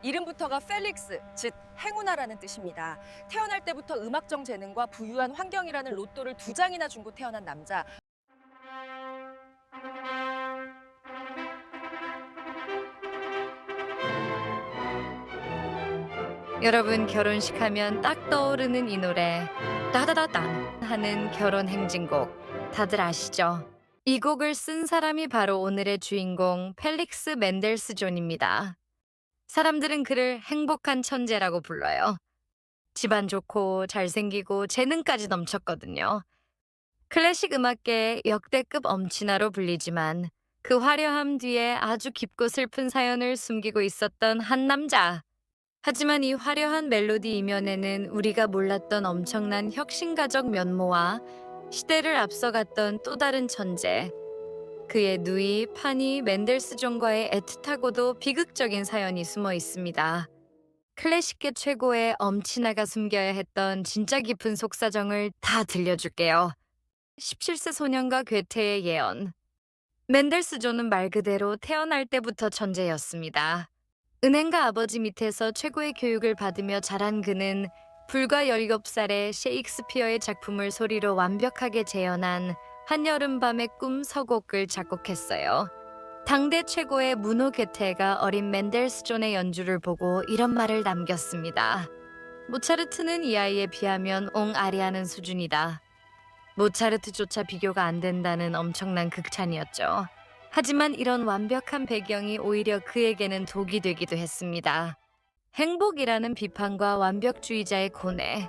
이름부터가 펠릭스, 즉 행운아라는 뜻입니다. 태어날 때부터 음악적 재능과 부유한 환경이라는 로또를 2장이나 준고 태어난 남자. 여러분 결혼식 하면 딱 떠오르는 이 노래 따다다단 하는 결혼 행진곡 다들 아시죠? 이 곡을 쓴 사람이 바로 오늘의 주인공 펠릭스 맨델스 존입니다. 사람들은 그를 행복한 천재라고 불러요. 집안 좋고 잘생기고 재능까지 넘쳤거든요. 클래식 음악계의 역대급 엄친아로 불리지만 그 화려함 뒤에 아주 깊고 슬픈 사연을 숨기고 있었던 한 남자. 하지만 이 화려한 멜로디 이면에는 우리가 몰랐던 엄청난 혁신가적 면모와 시대를 앞서갔던 또 다른 천재, 그의 누이 파니 맨델스존과의 애틋하고도 비극적인 사연이 숨어 있습니다. 클래식계 최고의 엄친아가 숨겨야 했던 진짜 깊은 속사정을 다 들려줄게요. 17세 소년과 괴테의 예언. 맨델스존은 말 그대로 태어날 때부터 천재였습니다. 은행가 아버지 밑에서 최고의 교육을 받으며 자란 그는 불과 17살에 셰익스피어의 작품을 소리로 완벽하게 재현한 한여름밤의 꿈 서곡을 작곡했어요. 당대 최고의 문호 괴테가 어린 맨델스존의 연주를 보고 이런 말을 남겼습니다. 모차르트는 이 아이에 비하면 옹알이하는 수준이다. 모차르트조차 비교가 안 된다는 엄청난 극찬이었죠. 하지만 이런 완벽한 배경이 오히려 그에게는 독이 되기도 했습니다. 행복이라는 비판과 완벽주의자의 고뇌.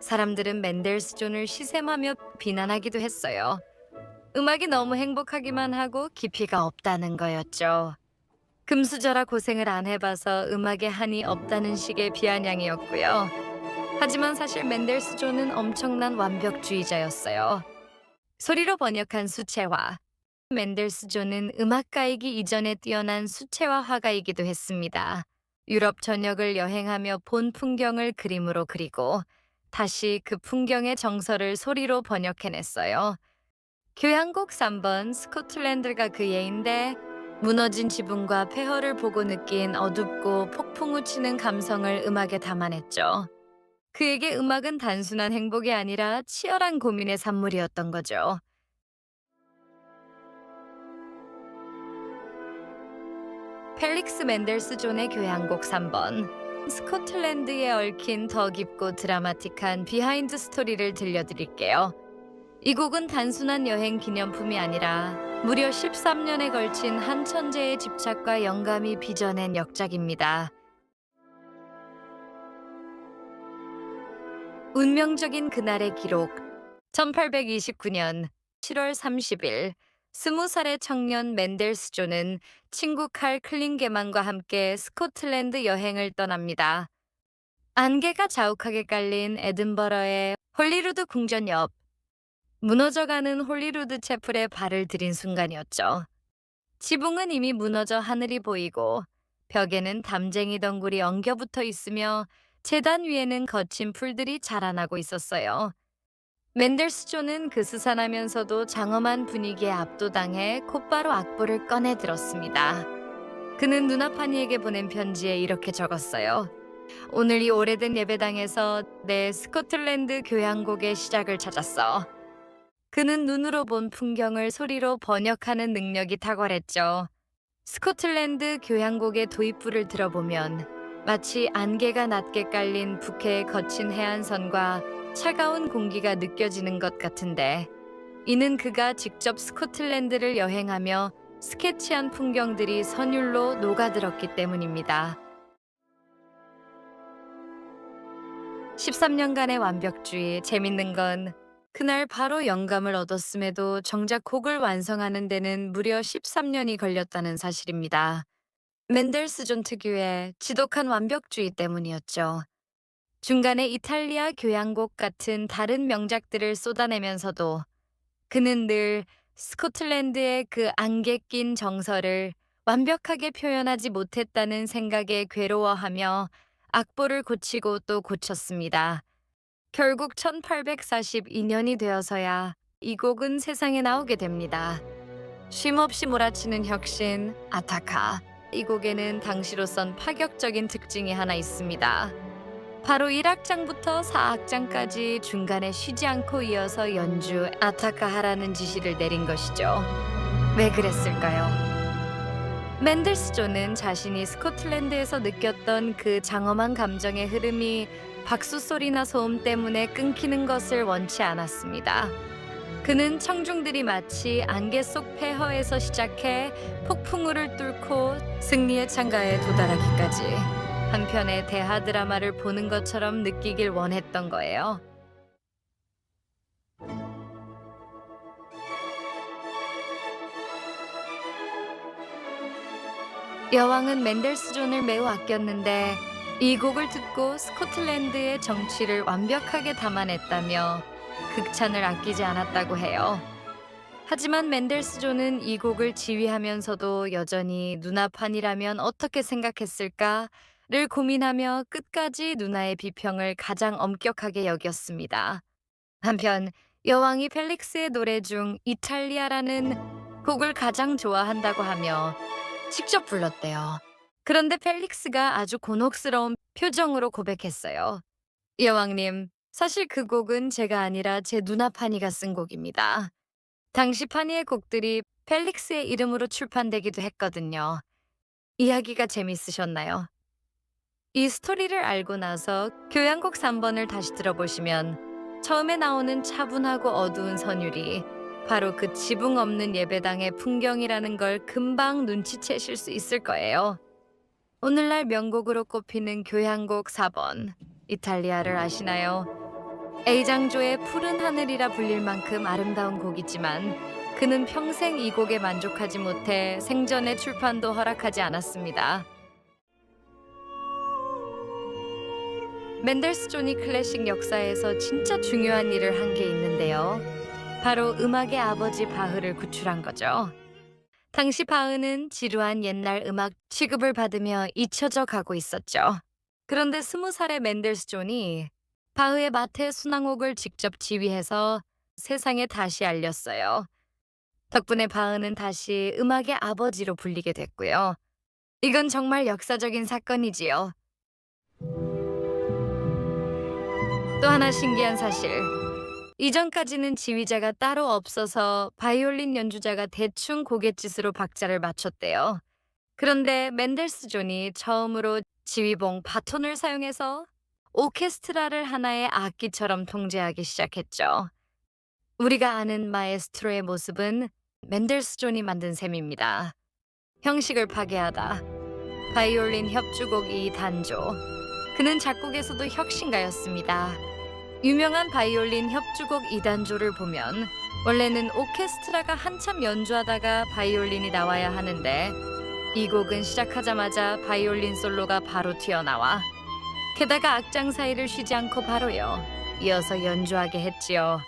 사람들은 맨델스존을 시샘하며 비난하기도 했어요. 음악이 너무 행복하기만 하고 깊이가 없다는 거였죠. 금수저라 고생을 안 해봐서 음악에 한이 없다는 식의 비아냥이었고요. 하지만 사실 맨델스존은 엄청난 완벽주의자였어요. 소리로 번역한 수채화. 맨델스존은 음악가이기 이전에 뛰어난 수채화 화가이기도 했습니다. 유럽 전역을 여행하며 본 풍경을 그림으로 그리고 다시 그 풍경의 정서를 소리로 번역해냈어요. 교향곡 3번 스코틀랜드가 그 예인데 무너진 지붕과 폐허를 보고 느낀 어둡고 폭풍 우치는 감성을 음악에 담아냈죠. 그에게 음악은 단순한 행복이 아니라 치열한 고민의 산물이었던 거죠. 펠릭스 맨델스존의 교향곡 3번. 스코틀랜드에 얽힌 더 깊고 드라마틱한 비하인드 스토리를 들려드릴게요. 이 곡은 단순한 여행 기념품이 아니라 무려 13년에 걸친 한 천재의 집착과 영감이 빚어낸 역작입니다. 운명적인 그날의 기록. 1829년 7월 30일 20살의 청년 맨델스존은 친구 칼 클링게만과 함께 스코틀랜드 여행을 떠납니다. 안개가 자욱하게 깔린 에든버러의 홀리루드 궁전 옆, 무너져가는 홀리루드 채플에 발을 들인 순간이었죠. 지붕은 이미 무너져 하늘이 보이고 벽에는 담쟁이 덩굴이 엉겨붙어 있으며 재단 위에는 거친 풀들이 자라나고 있었어요. 맨델스존은 그 스산하면서도 장엄한 분위기에 압도당해 곧바로 악보를 꺼내 들었습니다. 그는 누나파니에게 보낸 편지에 이렇게 적었어요. 오늘 이 오래된 예배당에서 내 스코틀랜드 교향곡의 시작을 찾았어. 그는 눈으로 본 풍경을 소리로 번역하는 능력이 탁월했죠. 스코틀랜드 교향곡의 도입부를 들어보면 마치 안개가 낮게 깔린 북해의 거친 해안선과 차가운 공기가 느껴지는 것 같은데, 이는 그가 직접 스코틀랜드를 여행하며 스케치한 풍경들이 선율로 녹아들었기 때문입니다. 13년간의 완벽주의, 재밌는 건 그날 바로 영감을 얻었음에도 정작 곡을 완성하는 데는 무려 13년이 걸렸다는 사실입니다. 맨델스존 특유의 지독한 완벽주의 때문이었죠. 중간에 이탈리아 교향곡 같은 다른 명작들을 쏟아내면서도 그는 늘 스코틀랜드의 그 안개 낀 정서를 완벽하게 표현하지 못했다는 생각에 괴로워하며 악보를 고치고 또 고쳤습니다. 결국 1842년이 되어서야 이 곡은 세상에 나오게 됩니다. 쉼없이 몰아치는 혁신, 아타카. 이 곡에는 당시로선 파격적인 특징이 하나 있습니다. 바로 1악장부터 4악장까지 중간에 쉬지 않고 이어서 연주 아타카하라는 지시를 내린 것이죠. 왜 그랬을까요? 맨델스존은 자신이 스코틀랜드에서 느꼈던 그 장엄한 감정의 흐름이 박수 소리나 소음 때문에 끊기는 것을 원치 않았습니다. 그는 청중들이 마치 안개 속 폐허에서 시작해 폭풍우를 뚫고 승리의 창가에 도달하기까지 한편의 대하 드라마를 보는 것처럼 느끼길 원했던 거예요. 여왕은 맨델스존을 매우 아꼈는데 이 곡을 듣고 스코틀랜드의 정치를 완벽하게 담아냈다며 극찬을 아끼지 않았다고 해요. 하지만 맨델스존은 이 곡을 지휘하면서도 여전히 누나판이라면 어떻게 생각했을까를 고민하며 끝까지 누나의 비평을 가장 엄격하게 여겼습니다. 한편 여왕이 펠릭스의 노래 중 이탈리아라는 곡을 가장 좋아한다고 하며 직접 불렀대요. 그런데 펠릭스가 아주 곤혹스러운 표정으로 고백했어요. 여왕님, 사실 그 곡은 제가 아니라 제 누나 파니가 쓴 곡입니다. 당시 파니의 곡들이 펠릭스의 이름으로 출판되기도 했거든요. 이야기가 재밌으셨나요? 이 스토리를 알고 나서 교향곡 3번을 다시 들어보시면 처음에 나오는 차분하고 어두운 선율이 바로 그 지붕 없는 예배당의 풍경이라는 걸 금방 눈치채실 수 있을 거예요. 오늘날 명곡으로 꼽히는 교향곡 4번, 이탈리아를 아시나요? A장조의 푸른 하늘이라 불릴 만큼 아름다운 곡이지만 그는 평생 이 곡에 만족하지 못해 생전에 출판도 허락하지 않았습니다. 맨델스존이 클래식 역사에서 진짜 중요한 일을 한 게 있는데요. 바로 음악의 아버지 바흐를 구출한 거죠. 당시 바흐는 지루한 옛날 음악 취급을 받으며 잊혀져 가고 있었죠. 그런데 20살의 맨델스존이 바흐의 마테 순항곡을 직접 지휘해서 세상에 다시 알렸어요. 덕분에 바흐는 다시 음악의 아버지로 불리게 됐고요. 이건 정말 역사적인 사건이지요. 또 하나 신기한 사실. 이전까지는 지휘자가 따로 없어서 바이올린 연주자가 대충 고갯짓으로 박자를 맞췄대요. 그런데 맨델스존이 처음으로 지휘봉 바톤을 사용해서 오케스트라를 하나의 악기처럼 통제하기 시작했죠. 우리가 아는 마에스트로의 모습은 맨델스존이 만든 셈입니다. 형식을 파괴하다. 바이올린 협주곡 2단조. 그는 작곡에서도 혁신가였습니다. 유명한 바이올린 협주곡 2단조를 보면 원래는 오케스트라가 한참 연주하다가 바이올린이 나와야 하는데 이 곡은 시작하자마자 바이올린 솔로가 바로 튀어나와 게다가 악장 사이를 쉬지 않고 바로요. 이어서 연주하게 했지요.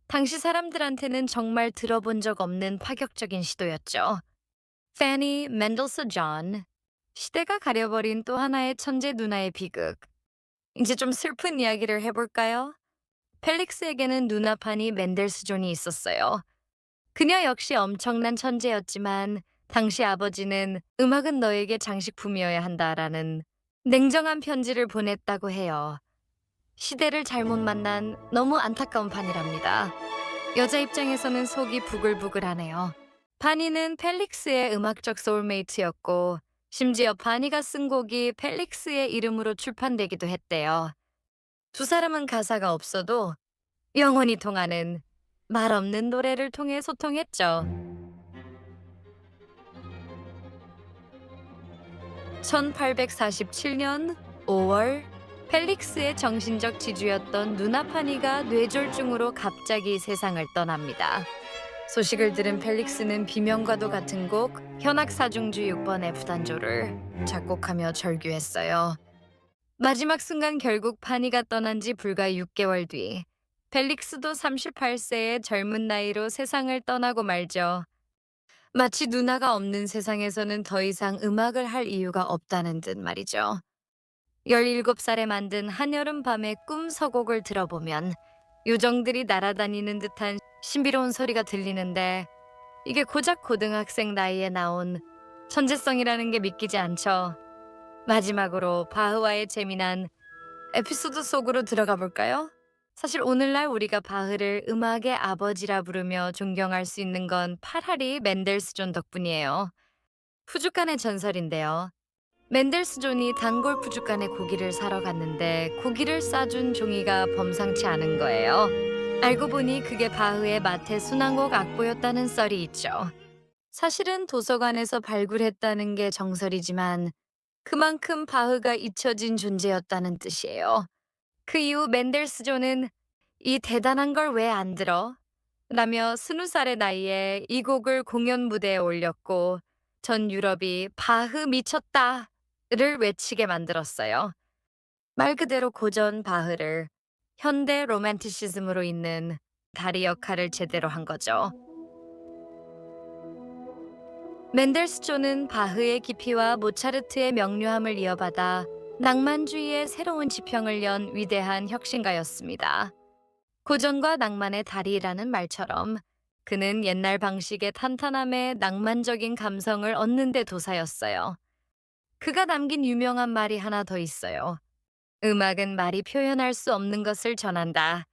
당시 사람들한테는 정말 들어본 적 없는 파격적인 시도였죠. Fanny Mendelssohn, 시대가 가려버린 또 하나의 천재 누나의 비극. 이제 좀 슬픈 이야기를 해볼까요? 펠릭스에게는 누나판이 맨델스존이 있었어요. 그녀 역시 엄청난 천재였지만 당시 아버지는 음악은 너에게 장식품이어야 한다라는 냉정한 편지를 보냈다고 해요. 시대를 잘못 만난 너무 안타까운 판이랍니다. 여자 입장에서는 속이 부글부글하네요. 바니는 펠릭스의 음악적 소울메이트였고 심지어 바니가 쓴 곡이 펠릭스의 이름으로 출판되기도 했대요. 두 사람은 가사가 없어도 영원히 통하는 말 없는 노래를 통해 소통했죠. 1847년 5월 펠릭스의 정신적 지주였던 누나파니가 뇌졸중으로 갑자기 세상을 떠납니다. 소식을 들은 펠릭스는 비명과도 같은 곡 현악사중주 6번 F단조를 작곡하며 절규했어요. 마지막 순간 결국 파니가 떠난 지 불과 6개월 뒤 펠릭스도 38세의 젊은 나이로 세상을 떠나고 말죠. 마치 누나가 없는 세상에서는 더 이상 음악을 할 이유가 없다는 듯 말이죠. 17살에 만든 한여름 밤의 꿈 서곡을 들어보면 요정들이 날아다니는 듯한 신비로운 소리가 들리는데 이게 고작 고등학생 나이에 나온 천재성이라는 게 믿기지 않죠. 마지막으로 바흐와의 재미난 에피소드 속으로 들어가 볼까요? 사실 오늘날 우리가 바흐를 음악의 아버지라 부르며 존경할 수 있는 건 파라리 맨델스존 덕분이에요. 푸주간의 전설인데요. 맨델스존이 단골 푸주간에 고기를 사러 갔는데 고기를 싸준 종이가 범상치 않은 거예요. 알고 보니 그게 바흐의 마테 순환곡 악보였다는 썰이 있죠. 사실은 도서관에서 발굴했다는 게 정설이지만 그만큼 바흐가 잊혀진 존재였다는 뜻이에요. 그 이후 맨델스존은 이 대단한 걸 왜 안 들어? 라며 20살의 나이에 이 곡을 공연 무대에 올렸고 전 유럽이 바흐 미쳤다를 외치게 만들었어요. 말 그대로 고전 바흐를 현대 로맨티시즘으로 잇는 다리 역할을 제대로 한 거죠. 맨델스존은 바흐의 깊이와 모차르트의 명료함을 이어받아 낭만주의의 새로운 지평을 연 위대한 혁신가였습니다. 고전과 낭만의 다리라는 말처럼 그는 옛날 방식의 탄탄함에 낭만적인 감성을 얻는 데 도사였어요. 그가 남긴 유명한 말이 하나 더 있어요. 음악은 말이 표현할 수 없는 것을 전한다.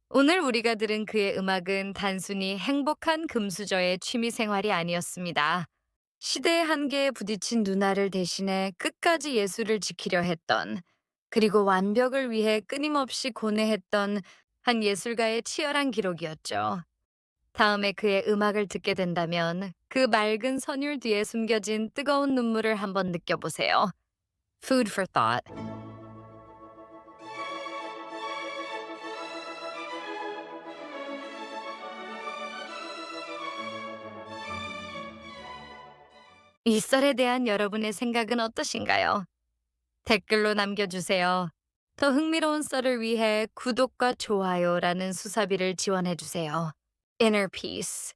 오늘 우리가 들은 그의 음악은 단순히 행복한 금수저의 취미 생활이 아니었습니다. 시대의 한계에 부딪힌 누나를 대신해 끝까지 예술을 지키려 했던, 그리고 완벽을 위해 끊임없이 고뇌했던 한 예술가의 치열한 기록이었죠. 다음에 그의 음악을 듣게 된다면 그 맑은 선율 뒤에 숨겨진 뜨거운 눈물을 한번 느껴보세요. Food for thought. 이 썰에 대한 여러분의 생각은 어떠신가요? 댓글로 남겨주세요. 더 흥미로운 썰을 위해 구독과 좋아요라는 수사비를 지원해주세요. Inner Peace.